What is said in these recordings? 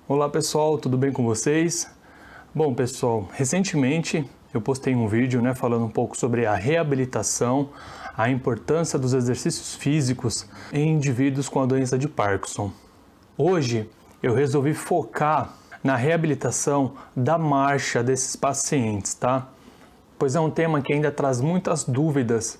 Olá pessoal, tudo bem com vocês? Bom pessoal, recentemente eu postei um vídeo falando um pouco sobre a reabilitação, a importância dos exercícios físicos em indivíduos com a doença de Parkinson. Hoje eu resolvi focar na reabilitação da marcha desses pacientes, tá? Pois é um tema que ainda traz muitas dúvidas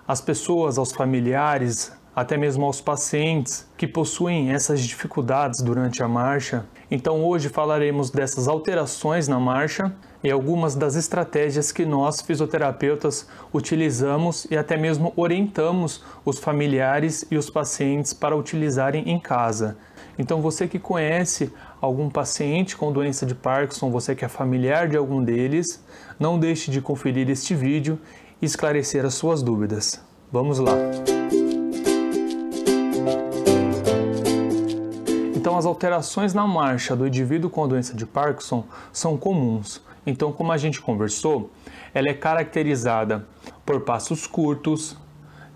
às pessoas, aos familiares, até mesmo aos pacientes que possuem essas dificuldades durante a marcha. Então hoje falaremos dessas alterações na marcha e algumas das estratégias que nós, fisioterapeutas, utilizamos e até mesmo orientamos os familiares e os pacientes para utilizarem em casa. Então você que conhece algum paciente com doença de Parkinson, você que é familiar de algum deles, não deixe de conferir este vídeo e esclarecer as suas dúvidas. Vamos lá! Então, as alterações na marcha do indivíduo com a doença de Parkinson são comuns. Então, como a gente conversou, ela é caracterizada por passos curtos,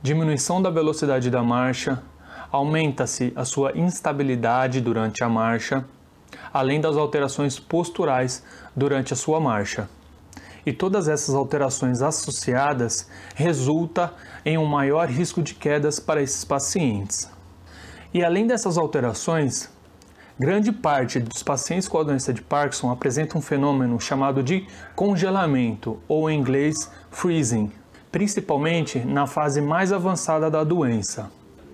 diminuição da velocidade da marcha, aumenta-se a sua instabilidade durante a marcha, além das alterações posturais durante a sua marcha. E todas essas alterações associadas resultam em um maior risco de quedas para esses pacientes. E além dessas alterações, grande parte dos pacientes com a doença de Parkinson apresenta um fenômeno chamado de congelamento, ou em inglês freezing, principalmente na fase mais avançada da doença.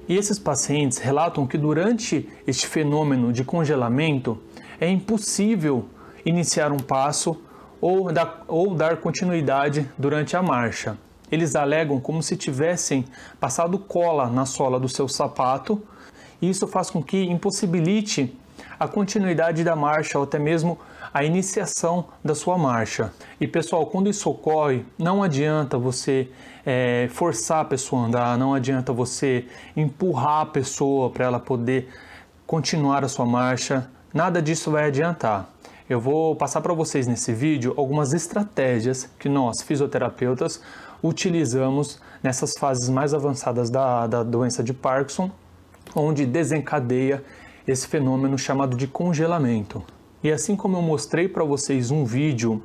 E esses pacientes relatam que durante este fenômeno de congelamento é impossível iniciar um passo ou dar continuidade durante a marcha. Eles alegam como se tivessem passado cola na sola do seu sapato, e isso faz com que impossibilite a continuidade da marcha ou até mesmo a iniciação da sua marcha. E pessoal, quando isso ocorre, não adianta você forçar a pessoa a andar, não adianta você empurrar a pessoa para ela poder continuar a sua marcha, nada disso vai adiantar. Eu vou passar para vocês nesse vídeo algumas estratégias que nós, fisioterapeutas, utilizamos nessas fases mais avançadas da doença de Parkinson, onde desencadeia esse fenômeno chamado de congelamento. E assim como eu mostrei para vocês um vídeo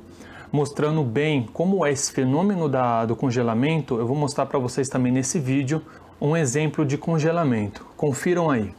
mostrando bem como é esse fenômeno do congelamento, eu vou mostrar para vocês também nesse vídeo um exemplo de congelamento. Confiram aí.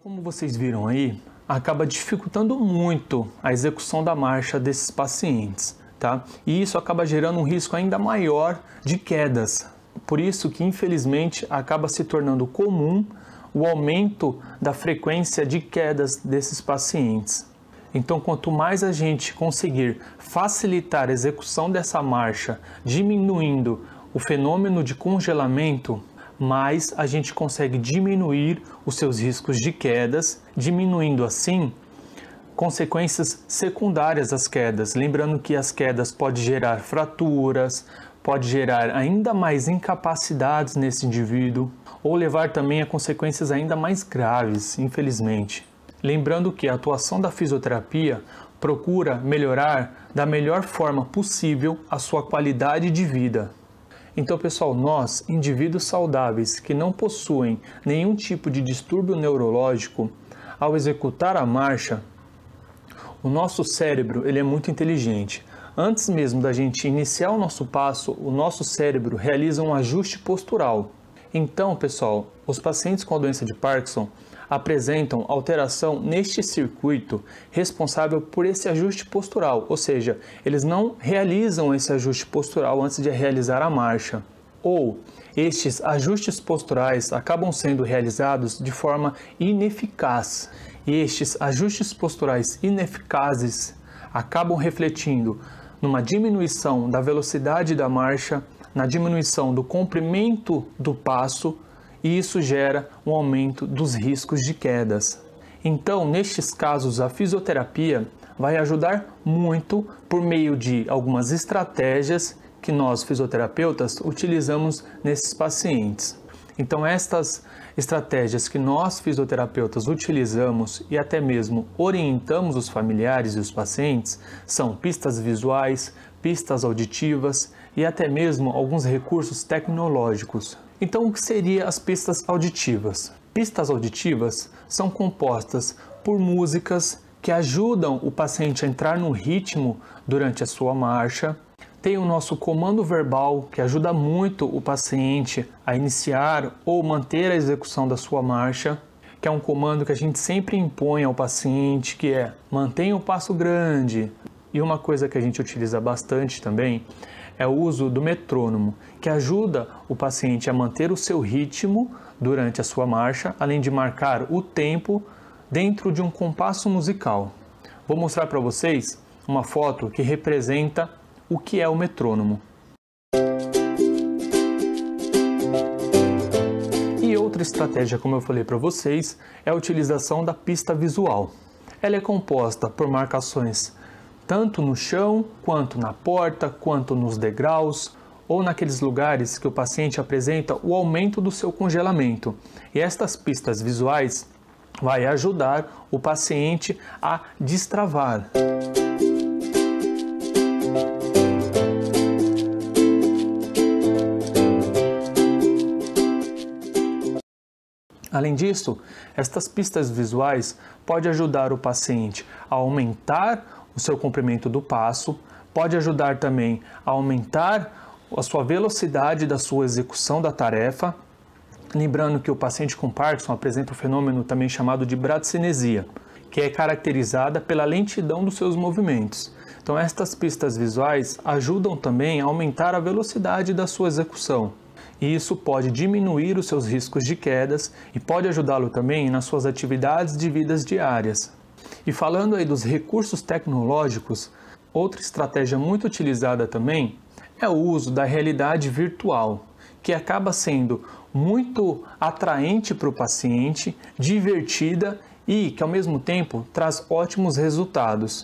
Como vocês viram aí, acaba dificultando muito a execução da marcha desses pacientes, tá? E isso acaba gerando um risco ainda maior de quedas. Por isso que, infelizmente, acaba se tornando comum o aumento da frequência de quedas desses pacientes. Então, quanto mais a gente conseguir facilitar a execução dessa marcha, diminuindo o fenômeno de congelamento, mais a gente consegue diminuir os seus riscos de quedas, diminuindo assim consequências secundárias às quedas. Lembrando que as quedas podem gerar fraturas, pode gerar ainda mais incapacidades nesse indivíduo ou levar também a consequências ainda mais graves, infelizmente. Lembrando que a atuação da fisioterapia procura melhorar da melhor forma possível a sua qualidade de vida. Então, pessoal, nós, indivíduos saudáveis que não possuem nenhum tipo de distúrbio neurológico, ao executar a marcha, o nosso cérebro ele é muito inteligente. Antes mesmo da gente iniciar o nosso passo, o nosso cérebro realiza um ajuste postural. Então, pessoal, os pacientes com a doença de Parkinson apresentam alteração neste circuito responsável por esse ajuste postural, ou seja, eles não realizam esse ajuste postural antes de realizar a marcha, ou estes ajustes posturais acabam sendo realizados de forma ineficaz, e estes ajustes posturais ineficazes acabam refletindo numa diminuição da velocidade da marcha, na diminuição do comprimento do passo, e isso gera um aumento dos riscos de quedas. Então, nestes casos, a fisioterapia vai ajudar muito por meio de algumas estratégias que nós fisioterapeutas utilizamos nesses pacientes. Então estas estratégias que nós fisioterapeutas utilizamos e até mesmo orientamos os familiares e os pacientes são pistas visuais, pistas auditivas e até mesmo alguns recursos tecnológicos. Então, o que seriam as pistas auditivas? Pistas auditivas são compostas por músicas que ajudam o paciente a entrar no ritmo durante a sua marcha. Tem o nosso comando verbal, que ajuda muito o paciente a iniciar ou manter a execução da sua marcha, que é um comando que a gente sempre impõe ao paciente, que é mantenha o passo grande. E uma coisa que a gente utiliza bastante também é o uso do metrônomo, que ajuda o paciente a manter o seu ritmo durante a sua marcha, além de marcar o tempo dentro de um compasso musical. Vou mostrar para vocês uma foto que representa o que é o metrônomo. E outra estratégia, como eu falei para vocês, é a utilização da pista visual. Ela é composta por marcações tanto no chão, quanto na porta, quanto nos degraus, ou naqueles lugares que o paciente apresenta o aumento do seu congelamento. E estas pistas visuais vai ajudar o paciente a destravar. Além disso, estas pistas visuais podem ajudar o paciente a aumentar o seu comprimento do passo, pode ajudar também a aumentar a sua velocidade da sua execução da tarefa, lembrando que o paciente com Parkinson apresenta um fenômeno também chamado de bradicinesia, que é caracterizada pela lentidão dos seus movimentos. Então estas pistas visuais ajudam também a aumentar a velocidade da sua execução. E isso pode diminuir os seus riscos de quedas e pode ajudá-lo também nas suas atividades de vidas diárias. E falando aí dos recursos tecnológicos, outra estratégia muito utilizada também é o uso da realidade virtual, que acaba sendo muito atraente para o paciente, divertida e que ao mesmo tempo traz ótimos resultados.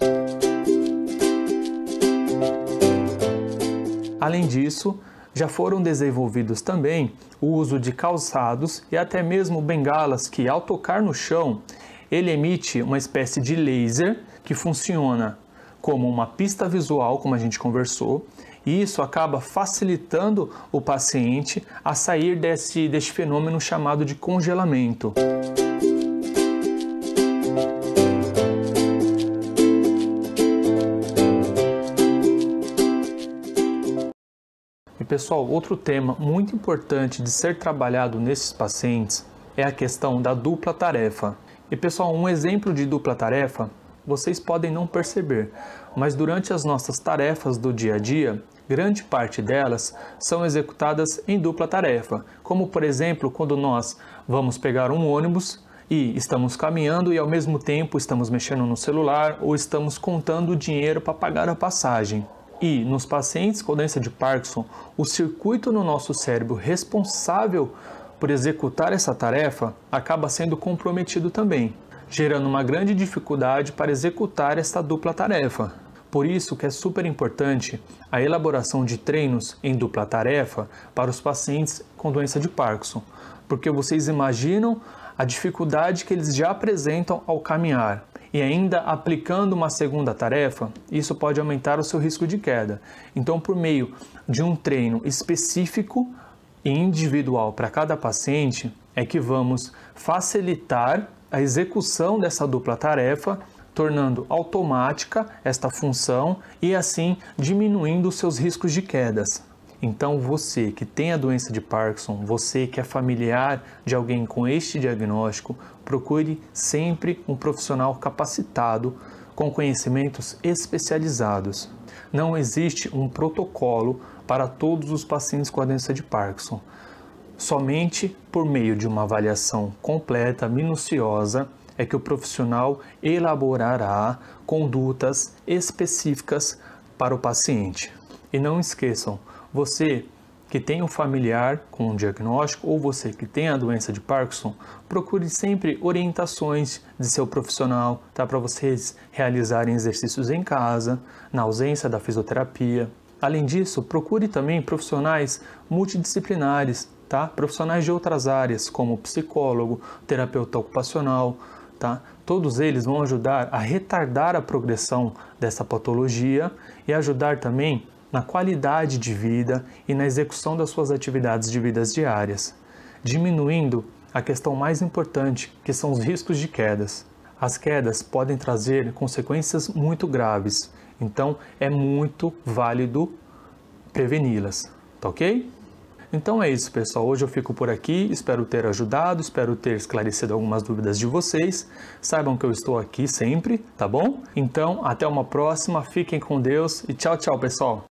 Além disso, já foram desenvolvidos também o uso de calçados e até mesmo bengalas que, ao tocar no chão, ele emite uma espécie de laser que funciona como uma pista visual, como a gente conversou, e isso acaba facilitando o paciente a sair desse fenômeno chamado de congelamento. E pessoal, outro tema muito importante de ser trabalhado nesses pacientes é a questão da dupla tarefa. E pessoal, um exemplo de dupla tarefa, vocês podem não perceber, mas durante as nossas tarefas do dia a dia, grande parte delas são executadas em dupla tarefa, como por exemplo, quando nós vamos pegar um ônibus e estamos caminhando e ao mesmo tempo estamos mexendo no celular ou estamos contando o dinheiro para pagar a passagem. E nos pacientes com doença de Parkinson, o circuito no nosso cérebro responsável por executar essa tarefa acaba sendo comprometido também, gerando uma grande dificuldade para executar essa dupla tarefa. Por isso que é super importante a elaboração de treinos em dupla tarefa para os pacientes com doença de Parkinson, porque vocês imaginam a dificuldade que eles já apresentam ao caminhar e ainda aplicando uma segunda tarefa, isso pode aumentar o seu risco de queda. Então, por meio de um treino específico e individual para cada paciente, é que vamos facilitar a execução dessa dupla tarefa, tornando automática esta função e assim diminuindo os seus riscos de quedas. Então você que tem a doença de Parkinson, você que é familiar de alguém com este diagnóstico, procure sempre um profissional capacitado com conhecimentos especializados. Não existe um protocolo para todos os pacientes com a doença de Parkinson. Somente por meio de uma avaliação completa, minuciosa, é que o profissional elaborará condutas específicas para o paciente. E não esqueçam, você que tem um familiar com um diagnóstico ou você que tem a doença de Parkinson, procure sempre orientações de seu profissional, tá? Para vocês realizarem exercícios em casa, na ausência da fisioterapia. Além disso, procure também profissionais multidisciplinares, tá? Profissionais de outras áreas, como psicólogo, terapeuta ocupacional, tá? Todos eles vão ajudar a retardar a progressão dessa patologia e ajudar também na qualidade de vida e na execução das suas atividades de vidas diárias, diminuindo a questão mais importante, que são os riscos de quedas. As quedas podem trazer consequências muito graves, então é muito válido preveni-las, tá ok? Então é isso, pessoal. Hoje eu fico por aqui, espero ter ajudado, espero ter esclarecido algumas dúvidas de vocês. Saibam que eu estou aqui sempre, tá bom? Então, até uma próxima, fiquem com Deus e tchau, tchau, pessoal!